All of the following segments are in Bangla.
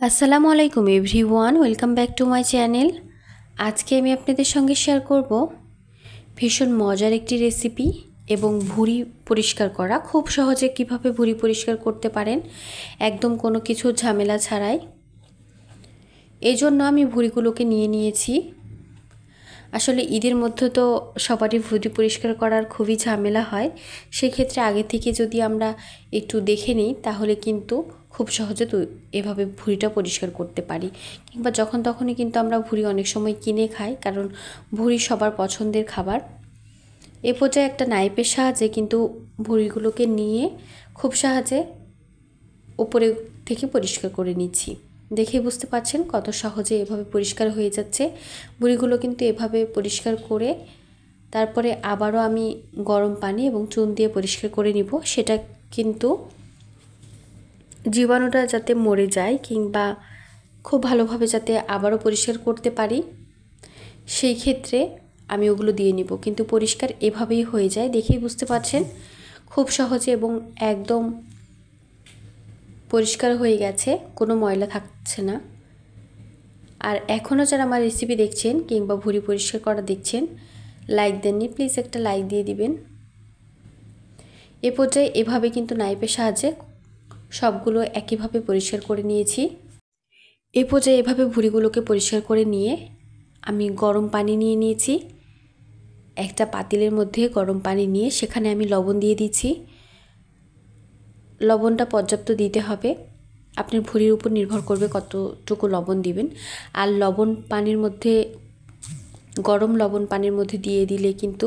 আসসালামু আলাইকুম everyone, welcome back to my channel. আজকে আমি আপনাদের সঙ্গে শেয়ার করব ভীষণ মজার একটি রেসিপি এবং ভুঁড়ি পরিষ্কার করা খুব সহজে কিভাবে ভুঁড়ি পরিষ্কার করতে পারেন একদম কোনো কিছু ঝামেলা ছাড়াই। এই জন্য আমি ভুঁড়িগুলোকে নিয়ে নিয়েছি। আসলে ঈদের মধ্যে তো সবারই ভুঁড়ি পরিষ্কার করার খুবই ঝামেলা হয়, সেক্ষেত্রে আগে থেকে যদি আমরা একটু দেখে নিই তাহলে কিন্তু খুব সহজে এভাবে ভুঁড়িটা পরিষ্কার করতে পারি। কিংবা যখন তখনই কিন্তু আমরা ভুঁড়ি অনেক সময় কিনে খাই, কারণ ভুঁড়ি সবার পছন্দের খাবার। এ পর্যায়ে একটা নাইফের সাহায্যে কিন্তু ভুঁড়িগুলোকে নিয়ে খুব সহজে উপরে থেকে পরিষ্কার করে নিচ্ছি। দেখে বুঝতে পারছেন কত সহজে এভাবে পরিষ্কার হয়ে যাচ্ছে। ভুঁড়িগুলো কিন্তু এভাবে পরিষ্কার করে তারপরে আবারও আমি গরম পানি এবং চুন দিয়ে পরিষ্কার করে নিব। সেটা কিন্তু জীবাণুটা যাতে মরে যায় কিংবা খুব ভালোভাবে যাতে আবারও পরিষ্কার করতে পারি, সেই ক্ষেত্রে আমি ওগুলো দিয়ে নিব। কিন্তু পরিষ্কার এভাবেই হয়ে যায়, দেখেই বুঝতে পারছেন খুব সহজে এবং একদম পরিষ্কার হয়ে গেছে, কোনো ময়লা থাকছে না। আর এখনও যারা আমার রেসিপি দেখছেন কিংবা ভুঁড়ি পরিষ্কার করা দেখছেন, লাইক দেননি, প্লিজ একটা লাইক দিয়ে দিবেন। এ পর্যায়ে এভাবে কিন্তু নাইফের সাহায্যে সবগুলো একইভাবে পরিষ্কার করে নিয়েছি। এ পর্যায়ে এভাবে ভুঁড়িগুলোকে পরিষ্কার করে নিয়ে আমি গরম পানি নিয়ে নিয়েছি। একটা পাতিলের মধ্যে গরম পানি নিয়ে সেখানে আমি লবণ দিয়ে দিচ্ছি। লবণটা পর্যাপ্ত দিতে হবে, আপনার ভুঁড়ির উপর নির্ভর করবে কতটুকু লবণ দিবেন। আর লবণ পানির মধ্যে, গরম লবণ পানির মধ্যে দিয়ে দিলে কিন্তু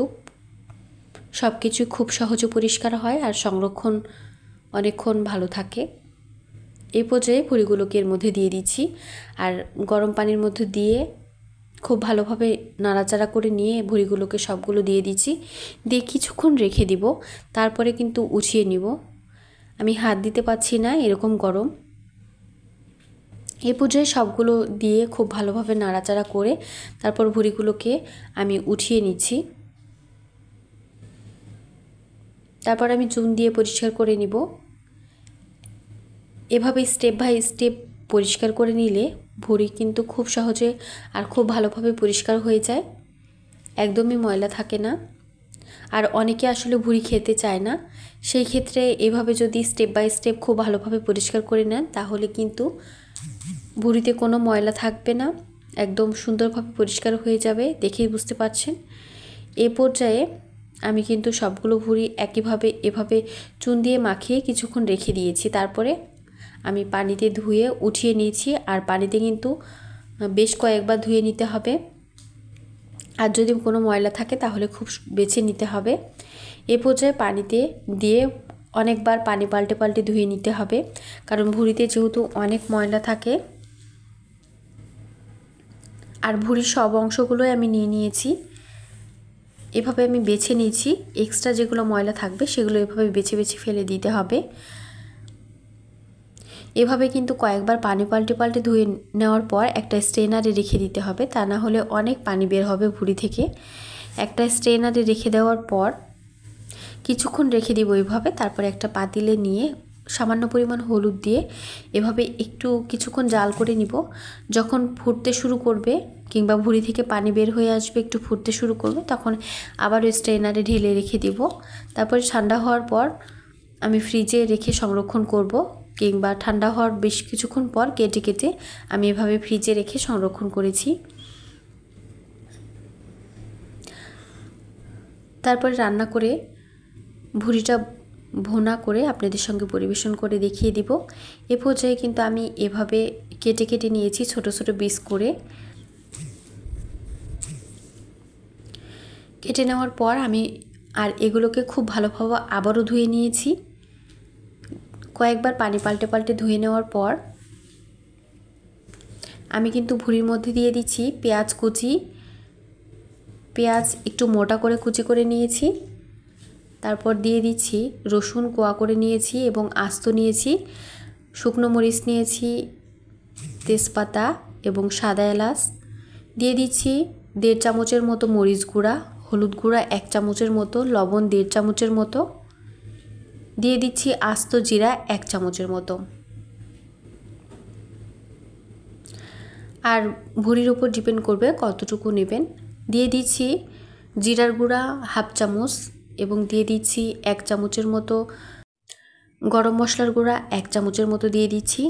সব কিছু খুব সহজে পরিষ্কার হয় আর সংরক্ষণ অনেকক্ষণ ভালো থাকে। এই পর্যায়ে ভুঁড়িগুলোকে এর মধ্যে দিয়ে দিচ্ছি আর গরম পানির মধ্যে দিয়ে খুব ভালোভাবে নাড়াচাড়া করে নিয়ে ভুঁড়িগুলোকে সবগুলো দিয়ে দিচ্ছি। দিয়ে কিছুক্ষণ রেখে দিব, তারপরে কিন্তু উঠিয়ে নিব। আমি হাত দিতে পারছি না, এরকম গরম। এই পর্যায়ে সবগুলো দিয়ে খুব ভালোভাবে নাড়াচাড়া করে তারপর ভুঁড়িগুলোকে আমি উঠিয়ে নিচ্ছি। তারপর আমি চুন দিয়ে পরিষ্কার করে নিব। এভাবে স্টেপ বাই স্টেপ পরিষ্কার করে নিলে ভুঁড়ি কিন্তু খুব সহজে আর খুব ভালোভাবে পরিষ্কার হয়ে যায়, একদমই ময়লা থাকে না। আর অনেকে আসলে ভুঁড়ি খেতে চায় না, সেই ক্ষেত্রে এভাবে যদি স্টেপ বাই স্টেপ খুব ভালোভাবে পরিষ্কার করে নেন তাহলে কিন্তু ভুঁড়িতে কোনো ময়লা থাকবে না, একদম সুন্দরভাবে পরিষ্কার হয়ে যাবে, দেখেই বুঝতে পারছেন। এ পর্যায়ে আমি কিন্তু সবগুলো ভুঁড়ি একইভাবে এভাবে চুন দিয়ে মাখিয়ে কিছুক্ষণ রেখে দিয়েছি। তারপরে আমি পানিতে ধুয়ে উঠিয়ে নিয়েছি। আর পানিতে কিন্তু বেশ কয়েকবার ধুয়ে নিতে হবে, আর যদি কোনো ময়লা থাকে তাহলে খুব বেছে নিতে হবে। এ পর্যায়ে পানিতে দিয়ে অনেকবার পানি পাল্টে পাল্টে ধুয়ে নিতে হবে, কারণ ভুঁড়িতে যেহেতু অনেক ময়লা থাকে। আর ভুঁড়ির সব অংশগুলোই আমি নিয়ে নিয়েছি, এভাবে আমি বেছে নিয়েছি। এক্সট্রা যেগুলো ময়লা থাকবে সেগুলো এভাবে বেছে বেছে ফেলে দিতে হবে। এভাবে কিন্তু কয়েকবার পানি পাল্টে পাল্টে ধুয়ে নেওয়ার পর একটা স্ট্রেনারে রেখে দিতে হবে, তা না হলে অনেক পানি বের হবে ভুঁড়ি থেকে। একটা স্ট্রেনারে রেখে দেওয়ার পর কিছুক্ষণ রেখে দিব এইভাবে। তারপরে একটা পাতিলে নিয়ে সামান্য পরিমাণ হলুদ দিয়ে এভাবে একটু কিছুক্ষণ জাল করে নিব। যখন ফুটতে শুরু করবে কিংবা ভুঁড়ি থেকে পানি বের হয়ে আসবে, একটু ফুটতে শুরু করবে, তখন আবার ওই স্ট্রেনারে ঢেলে রেখে দিব। তারপরে ঠান্ডা হওয়ার পর আমি ফ্রিজে রেখে সংরক্ষণ করব, কিংবা ঠান্ডা হওয়ার বেশ কিছুক্ষণ পর কেটে কেটে আমি এভাবে ফ্রিজে রেখে সংরক্ষণ করেছি। তারপরে রান্না করে ভুঁড়িটা ভুনা করে আপনাদের সঙ্গে পরিবেশন করে দেখিয়ে দিব। এ পর্যায়ে কিন্তু আমি এভাবে কেটে কেটে নিয়েছি ছোট ছোট পিস করে। কেটে নেওয়ার পর আমি আর এগুলোকে খুব ভালোভাবে আবারও ধুয়ে নিয়েছি। কয়েকবার পানি পাল্টে পাল্টে ধুয়ে নেওয়ার পর আমি কিন্তু ভুঁড়ির মধ্যে দিয়ে দিচ্ছি পেঁয়াজ কুচি। পেঁয়াজ একটু মোটা করে কুচি করে নিয়েছি। তারপর দিয়ে দিচ্ছি রসুন কোয়া করে নিয়েছি এবং আস্ত নিয়েছি, শুকনো মরিচ নিয়েছি, তেজপাতা এবং সাদা এলাচ দিয়ে দিচ্ছি। 1.5 চামচের মতো মরিচ গুঁড়া, হলুদ গুঁড়া 1 চামচের মতো, লবণ 1.5 চামচের মতো, দিয়ে দিচ্ছি আস্ত জিরা 1 চামচের মতো। আর ভুঁড়ির উপর ডিপেন্ড করবে কতটুকু নেবেন। দিয়ে দিচ্ছি জিরার গুঁড়া হাফ চামচ এবং দিয়ে দিচ্ছি 1 চামচের মতো গরম মশলার গুঁড়া 1 চামচের মতো দিয়ে দিচ্ছি।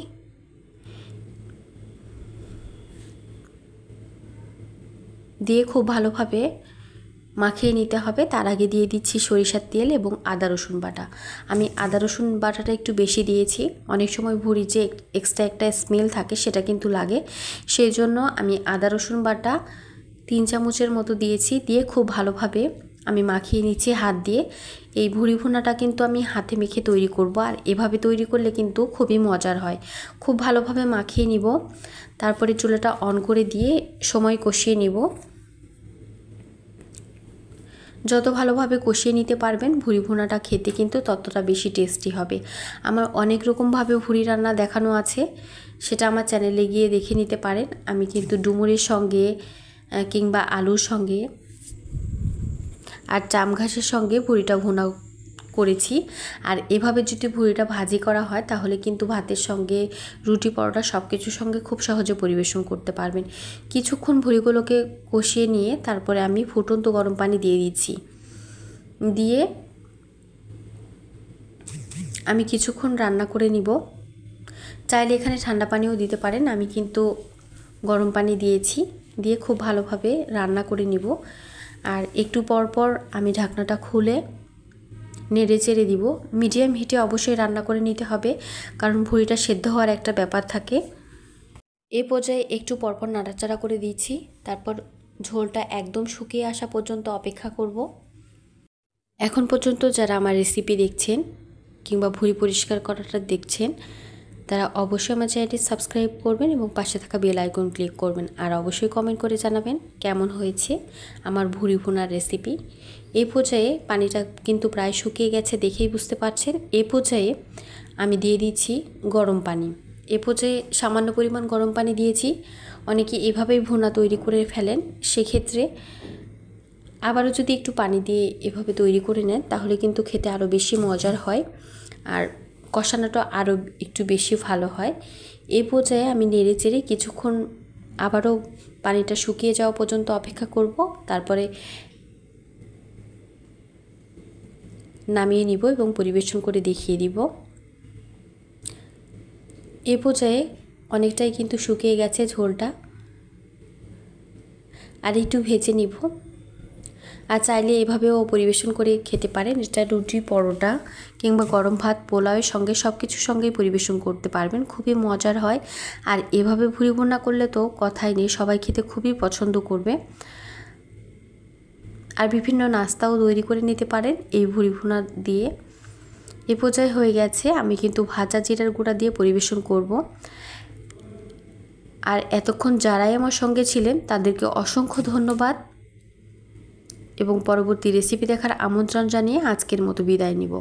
দিয়ে খুব ভালোভাবে মাখিয়ে নিতে হবে। তার আগে দিয়ে দিচ্ছি সরিষার তেল এবং আদা রসুন বাটা। আমি আদা রসুন বাটাটা একটু বেশি দিয়েছি, অনেক সময় ভুঁড়ি যে এক্সট্রা একটা স্মেল থাকে সেটা কিন্তু লাগে, সেই জন্য আমি আদা রসুন বাটা 3 চামচের মতো দিয়েছি। দিয়ে খুব ভালোভাবে আমি মাখিয়ে নিচ্ছি হাত দিয়ে। এই ভুঁড়ি ভুনাটা কিন্তু আমি হাতে মেখে তৈরি করব, আর এভাবে তৈরি করলে কিন্তু খুবই মজার হয়। খুব ভালোভাবে মাখিয়ে নিব, তারপরে চুলাটা অন করে দিয়ে সময় কষিয়ে নিব। যত ভালোভাবে কষিয়ে নিতে পারবেন ভুঁড়ি ভুনাটা খেতে কিন্তু ততটা বেশি টেস্টি হবে। আমার অনেক রকমভাবে ভুঁড়ি রান্না দেখানো আছে, সেটা আমার চ্যানেলে গিয়ে দেখে নিতে পারেন। আমি কিন্তু ডুমুরের সঙ্গে কিংবা আলুর সঙ্গে আর চাম ঘাসের সঙ্গে ভুঁড়িটা ভুনা করেছি। আর এভাবে যদি ভুঁড়িটা ভাজি করা হয় তাহলে কিন্তু ভাতের সঙ্গে রুটি পরোটা সব কিছুর সঙ্গে খুব সহজে পরিবেশন করতে পারবেন। কিছুক্ষণ ভুঁড়িগুলোকে কষিয়ে নিয়ে তারপরে আমি ফুটন্ত গরম পানি দিয়ে দিচ্ছি। দিয়ে আমি কিছুক্ষণ রান্না করে নিব। চাইলে এখানে ঠান্ডা পানিও দিতে পারেন, আমি কিন্তু গরম পানি দিয়েছি। দিয়ে খুব ভালোভাবে রান্না করে নিব। আর একটু পর পর আমি ঢাকনাটা খুলে নেড়ে চেড়ে দিব। মিডিয়াম হিটে অবশ্যই রান্না করে নিতে হবে, কারণ ভুঁড়িটা সেদ্ধ হওয়ার একটা ব্যাপার থাকে। এই পর্যায়ে একটু পরপর নাড়াচাড়া করে দিচ্ছি। তারপর ঝোলটা একদম শুকিয়ে আসা পর্যন্ত অপেক্ষা করব। এখন পর্যন্ত যারা আমার রেসিপি দেখছেন কিংবা ভুঁড়ি পরিষ্কার করাটা দেখছেন, তারা অবশ্যই আমার চ্যানেলটি সাবস্ক্রাইব করবেন এবং পাশে থাকা বেল আইকন ক্লিক করবেন। আর অবশ্যই কমেন্ট করে জানাবেন কেমন হয়েছে আমার ভুঁড়ি ভুনার রেসিপি। এই পর্যায়ে পানিটা কিন্তু প্রায় শুকিয়ে গেছে, দেখেই বুঝতে পারছেন। এই পর্যায়ে আমি দিয়ে দিচ্ছি গরম পানি। এ পর্যায়ে সামান্য পরিমাণ গরম পানি দিয়েছি। অনেকে এভাবেই ভুনা তৈরি করে ফেলেন, সেক্ষেত্রে আবারও যদি একটু পানি দিয়ে এভাবে তৈরি করে নেন তাহলে কিন্তু খেতে আরও বেশি মজার হয়, আর কষানোটা আরও একটু বেশি ভালো হয়। এই পর্যায়ে আমি নেড়ে চেড়ে কিছুক্ষণ আবারও পানিটা শুকিয়ে যাওয়া পর্যন্ত অপেক্ষা করব। তারপরে নামিয়ে নিব এবং পরিবেশন করে দেখিয়ে দিব। এই পর্যায়ে অনেকটাই কিন্তু শুকিয়ে গেছে ঝোলটা, আর একটু ভেজে নিব। আর চাইলে এভাবেও পরিবেশন করে খেতে পারেন। এটা রুটি পরোটা কিংবা গরম ভাত পোলাওয়ের সঙ্গে সব কিছুর সঙ্গেই পরিবেশন করতে পারবেন, খুবই মজার হয়। আর এভাবে ভুঁড়ি ভুনা করলে তো কথাই নেই, সবাই খেতে খুবই পছন্দ করবে। আর বিভিন্ন নাস্তাও তৈরি করে নিতে পারেন এই ভুঁড়ি ভুনা দিয়ে। এ পর্যায়ে হয়ে গেছে, আমি কিন্তু ভাজা জিরার গুঁড়া দিয়ে পরিবেশন করব। আর এতক্ষণ যারাই আমার সঙ্গে ছিলেন তাদেরকে অসংখ্য ধন্যবাদ এবং পরবর্তী রেসিপি দেখার আমন্ত্রণ জানিয়ে আজকের মতো বিদায় নিব।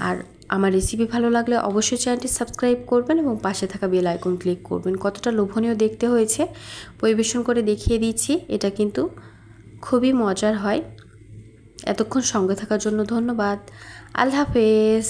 আর আমার রেসিপি ভালো লাগলে অবশ্যই চ্যানেলটি সাবস্ক্রাইব করবেন এবং পাশে থাকা বেল আইকন ক্লিক করবেন। কতটা লোভনীয় দেখতে হয়েছে পরিবেশন করে দেখিয়ে দিচ্ছি। এটা কিন্তু খুবই মজার হয়। এতক্ষণ সঙ্গে থাকার জন্য ধন্যবাদ। আল্লাহ হাফেজ।